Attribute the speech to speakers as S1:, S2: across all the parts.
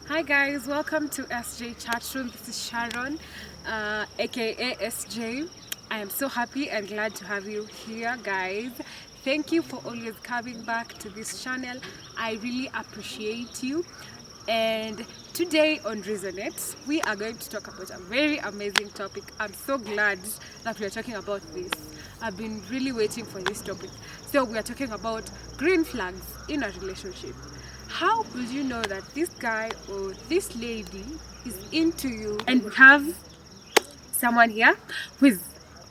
S1: Hi guys, welcome to SJ Chatroom. This is Sharon, aka SJ. I am so happy and glad to have you here, guys. Thank you for always coming back to this channel. I really appreciate you. And today on Resonate, we are going to talk about a very amazing topic. I'm so glad that we are talking about this. I've been really waiting for this topic. So we are talking about green flags in a relationship. How would you know that this guy or this lady is into you? And we have someone here who is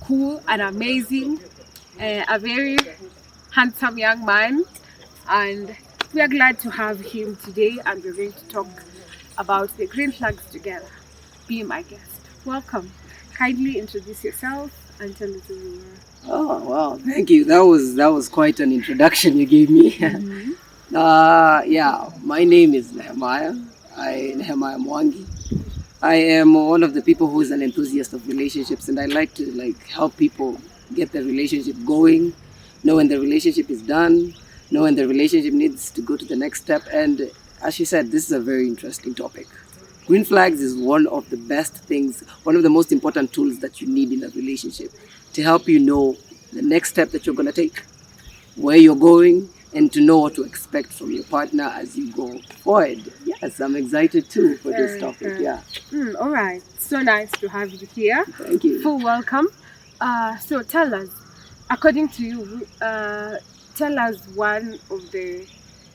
S1: cool and amazing, a very handsome young man, and we are glad to have him today, and we're going to talk about the green flags together. Be my guest. Welcome. Kindly introduce yourself and tell us who you are.
S2: Oh wow, thank you. That was quite an introduction you gave me. Yeah, my name is Nehemiah. Nehemiah Mwangi. I am one of the people who is an enthusiast of relationships, and I like to help people get their relationship going, know when the relationship is done, know when the relationship needs to go to the next step. And as she said, this is a very interesting topic. Green flags is one of the best things, one of the most important tools that you need in a relationship to help you know the next step that you're going to take, where you're going, and to know what to expect from your partner as you go forward. Yes, I'm excited too for this topic. Yeah.
S1: All right. So nice to have you here.
S2: Thank you.
S1: Full welcome. So tell us, according to you, tell us one of the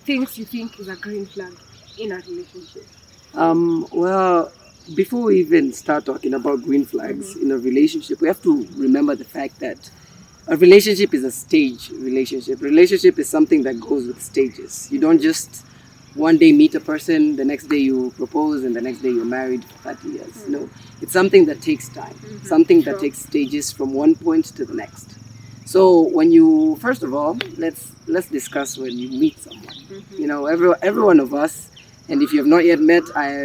S1: things you think is a green flag in a relationship.
S2: Well, before we even start talking about green flags in a relationship, we have to remember the fact that a relationship is a stage relationship. Relationship is something that goes with stages. You don't just one day meet a person, the next day you propose, and the next day you're married for 30 years. No, it's something that takes time, something that takes stages from one point to the next. So when you, first of all, let's discuss when you meet someone. You know, every one of us, and if you have not yet met,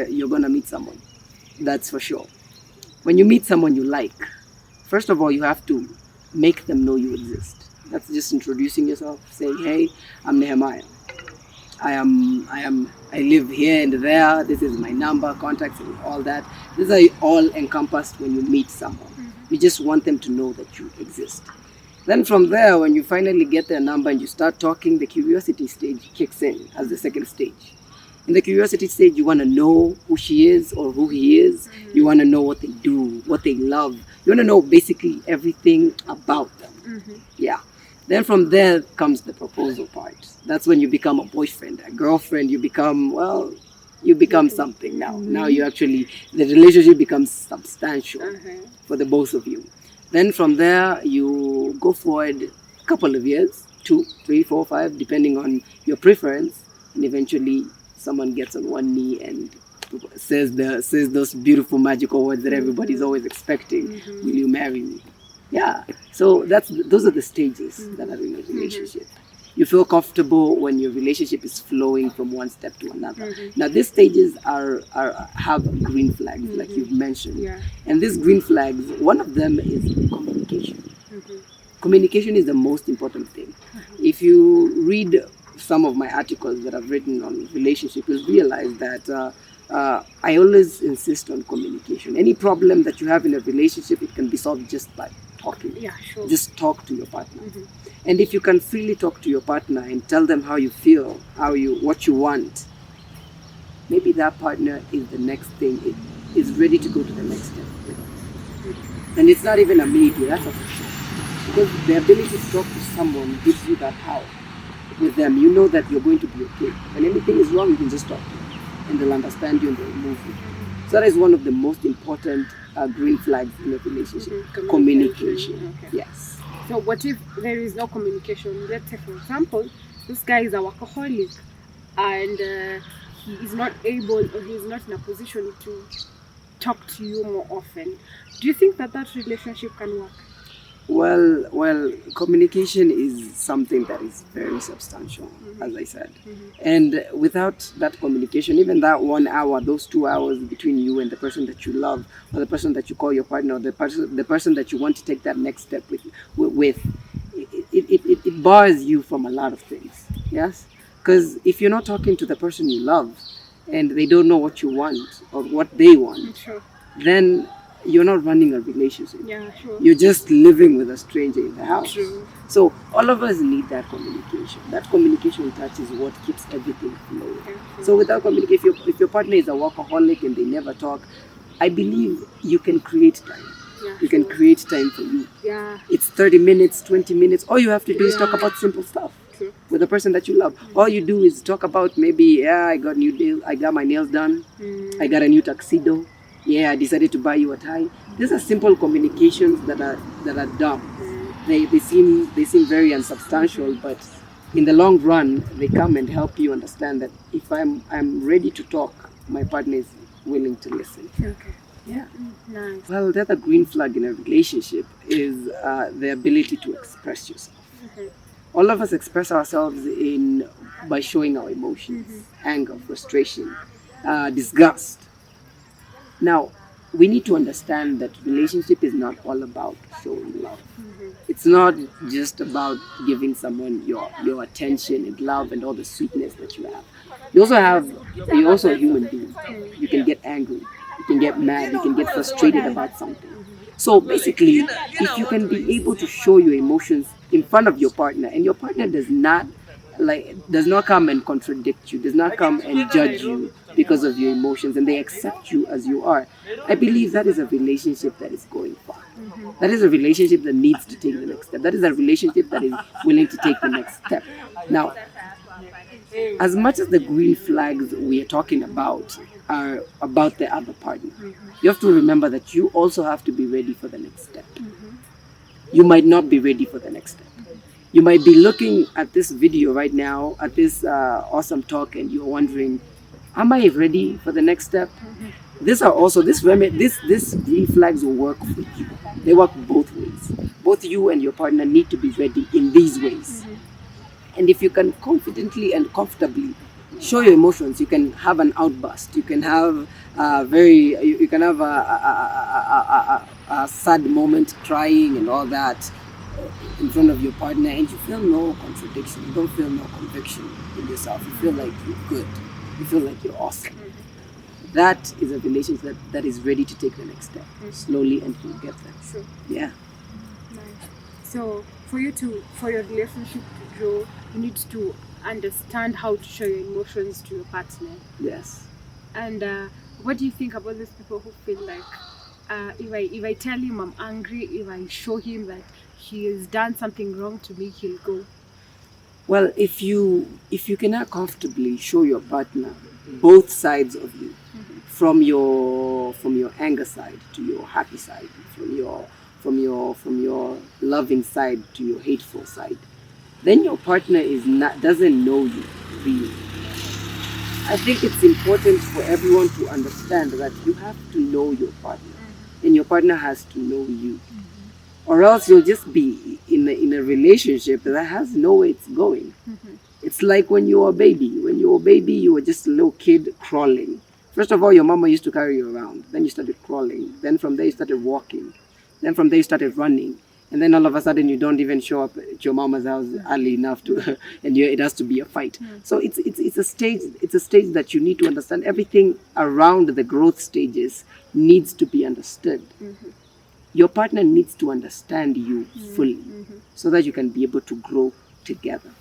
S2: you're gonna meet someone. That's for sure. When you meet someone you like, first of all, you have to make them know you exist. That's just introducing yourself, saying, "Hey, I'm Nehemiah. I live here and there. This is my number, contacts, and all that." These are all encompassed when you meet someone. You just want them to know that you exist. Then from there, when you finally get their number and you start talking, the curiosity stage kicks in as the second stage. In the curiosity stage, you want to know who she is or who he is. You want to know what they do, what they love. You want to know basically everything about them. Yeah. Then from there comes the proposal part. That's when you become a boyfriend, a girlfriend. You become something now. Now you actually, the relationship becomes substantial for the both of you. Then from there, you go forward a couple of years, 2, 3, 4, 5, depending on your preference, and eventually someone gets on one knee and says those beautiful magical words that everybody's always expecting. Will you marry me? Yeah. So those are the stages that are in a relationship. You feel comfortable when your relationship is flowing from one step to another. Now these stages have green flags, like you've mentioned. And these green flags, one of them is communication. Communication is the most important thing. If you read some of my articles that I've written on relationship, you'll realize that I always insist on communication. Any problem that you have in a relationship, it can be solved just by talking. Just talk to your partner. And if you can freely talk to your partner and tell them how you feel, what you want, maybe that partner is the next thing, is ready to go to the next step. And it's not even a maybe, that's a for sure. Because the ability to talk to someone gives you that power. With them, you know that you're going to be okay. When anything is wrong, you can just talk to them, and they'll understand you and they'll move you. So that is one of the most important green flags in a relationship. Communication. Yes.
S1: So what if there is no communication? Let's say, for example, this guy is a workaholic and he is not able, or he is not in a position to talk to you more often. Do you think that relationship can work?
S2: Well, communication is something that is very substantial, as I said. And without that communication, even that 1 hour, those 2 hours between you and the person that you love, or the person that you call your partner, or the person that you want to take that next step with it bars you from a lot of things. Yes? Because if you're not talking to the person you love, and they don't know what you want or what they want,
S1: True.
S2: then you're not running a relationship.
S1: Yeah, sure.
S2: You're just living with a stranger in the house.
S1: True.
S2: So all of us need that communication. That communication touch is what keeps everything flowing.
S1: Okay.
S2: So without communication, if your partner is a workaholic and they never talk, I believe you can create time.
S1: Yeah,
S2: You can
S1: true.
S2: create time for you.
S1: Yeah.
S2: It's 30 minutes, 20 minutes. All you have to do is talk about simple stuff
S1: True.
S2: with the person that you love. All you do is talk about maybe, I got my nails done. I got a new tuxedo. Yeah, I decided to buy you a tie. These are simple communications that are dumb. They seem very unsubstantial, but in the long run, they come and help you understand that if I'm ready to talk, my partner is willing to listen.
S1: Okay.
S2: Yeah.
S1: Nice.
S2: Well, the other green flag in a relationship is the ability to express yourself. All of us express ourselves by showing our emotions, anger, frustration, disgust. Now, we need to understand that relationship is not all about showing love. It's not just about giving someone your attention and love and all the sweetness that you have. You're also a human being. You can get angry, you can get mad, you can get frustrated about something. So basically, if you can be able to show your emotions in front of your partner, and your partner does not come and contradict you, does not come and judge you because of your emotions, and they accept you as you are, I believe that is a relationship that is going far. That is a relationship that needs to take the next step. That is a relationship that is willing to take the next step. Now, as much as the green flags we are talking about are about the other partner, you have to remember that you also have to be ready for the next step. You might not be ready for the next step. You might be looking at this video right now, at this awesome talk, and you're wondering, am I ready for the next step? These green flags will work for you. They work both ways. Both you and your partner need to be ready in these ways. And if you can confidently and comfortably show your emotions, you can have an outburst. You can have a sad moment, crying and all that in front of your partner, and you feel no contradiction. You don't feel no conviction in yourself. You feel like you're good. You feel like you're awesome. That is a relationship that is ready to take the next step. Slowly, and you'll get there.
S1: True.
S2: Yeah.
S1: Nice. So for your relationship to grow, you need to understand how to show your emotions to your partner.
S2: Yes.
S1: And what do you think about those people who feel like if I tell him I'm angry, if I show him that he has done something wrong to me, he'll go?
S2: Well, if you cannot comfortably show your partner both sides of you, from your anger side to your happy side, from your loving side to your hateful side, then your partner doesn't know you really. I think it's important for everyone to understand that you have to know your partner, and your partner has to know you, or else you'll just be in a relationship that has nowhere it's going. It's like when you were a baby. When you were a baby, you were just a little kid crawling. First of all, your mama used to carry you around. Then you started crawling. Then from there you started walking. Then from there you started running. And then all of a sudden you don't even show up at your mama's house early enough to, and it has to be a fight. So it's a stage. It's a stage that you need to understand. Everything around the growth stages needs to be understood. Your partner needs to understand you fully, so that you can be able to grow together.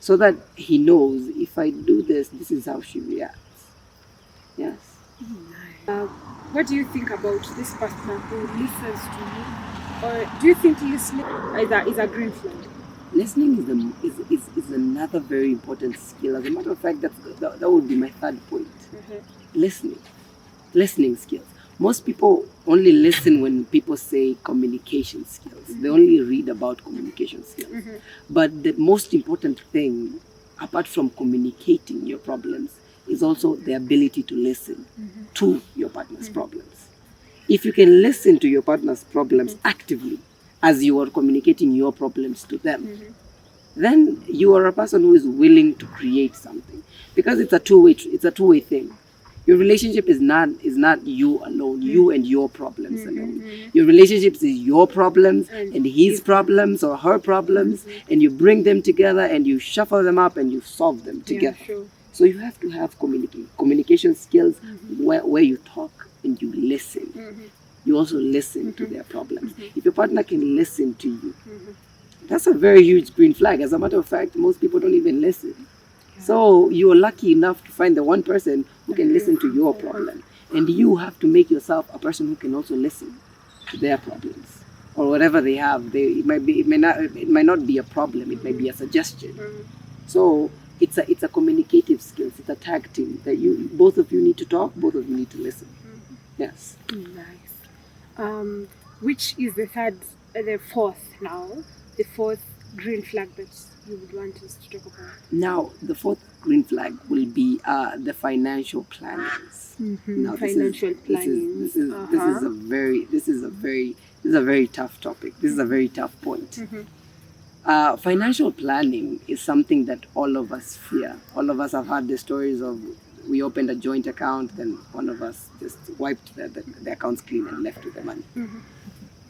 S2: So that he knows, if I do this, this is how she reacts. Yes.
S1: What do you think about this partner who listens to you? Or do you think listening is a green flag?
S2: Listening is another very important skill. As a matter of fact, that would be my third point. Listening skills. Most people only listen when people say communication skills. They only read about communication skills. But the most important thing, apart from communicating your problems, is also the ability to listen to your partner's problems. If you can listen to your partner's problems actively as you are communicating your problems to them, then you are a person who is willing to create something, because it's a two-way thing. Your relationship is not you alone, you and your problems alone. Your relationship is your problems and his problems or her problems, and you bring them together and you shuffle them up and you solve them together.
S1: Yeah, sure.
S2: So you have to have communication skills where you talk and you listen. You also listen to their problems. If your partner can listen to you, that's a very huge green flag. As a matter of fact, most people don't even listen. So you're lucky enough to find the one person who can listen to your problem. And you have to make yourself a person who can also listen to their problems or whatever they have. It might not be a problem. It might be a suggestion. So it's a communicative skills. It's a tag team that both of you need to talk. Both of you need to listen. Yes.
S1: Nice. Which is the fourth green flag that you would want us to talk about?
S2: Now, the fourth green flag will be the financial plannings. Now,
S1: Financial planning.
S2: This is a very tough topic. This is a very tough point. Financial planning is something that all of us fear. All of us have had the stories of we opened a joint account, then one of us just wiped the accounts clean and left with the money.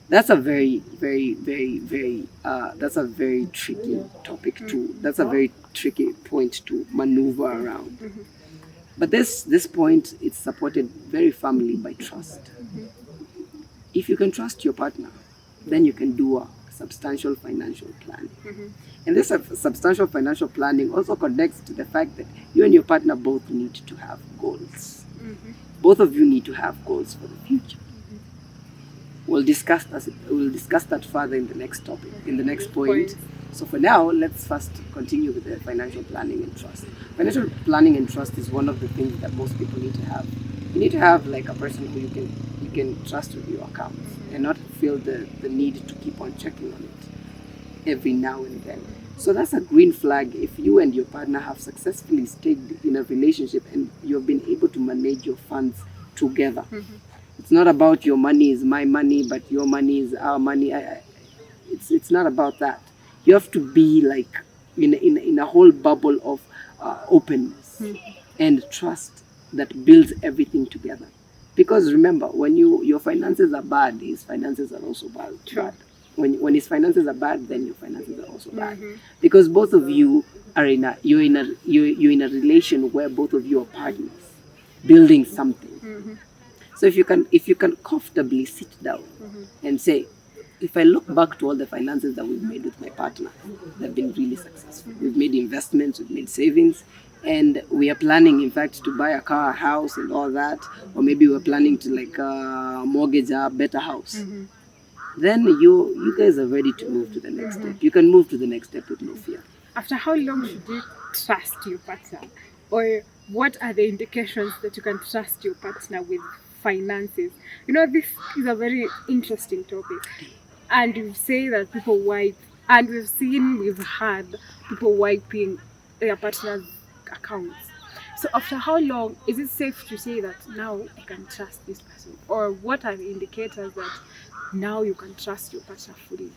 S2: That's a very, very, very, very, that's a very tricky topic that's a very tricky point to maneuver around. But this point is supported very firmly by trust. If you can trust your partner, then you can do a substantial financial planning. And this substantial financial planning also connects to the fact that you and your partner both need to have goals. Both of you need to have goals for the future. We'll discuss that further in the next topic, in the next point. So for now, let's first continue with the financial planning and trust. Financial planning and trust is one of the things that most people need to have. You need to have like a person who you can trust with your accounts and not feel the need to keep on checking on it every now and then. So that's a green flag if you and your partner have successfully stayed in a relationship and you've been able to manage your funds together. It's not about your money is my money, but your money is our money. It's not about that. You have to be like in a whole bubble of openness and trust that builds everything together. Because remember, when your finances are bad, his finances are also bad. When his finances are bad, then your finances are also bad. Because both of you are you're in a relation where both of you are partners, building something. So if you can comfortably sit down and say, if I look back to all the finances that we've made with my partner, they've been really successful. We've made investments, we've made savings, and we are planning, in fact, to buy a car, a house, and all that. Or maybe we're planning to like mortgage a better house. Then you guys are ready to move to the next step. You can move to the next step with no fear.
S1: After how long should you trust your partner? Or what are the indications that you can trust your partner with finances? You know, this is a very interesting topic. And you say that people wipe, and we've had people wiping their partner's accounts. So after how long is it safe to say that now I can trust this person? Or what are the indicators that now you can trust your partner fully?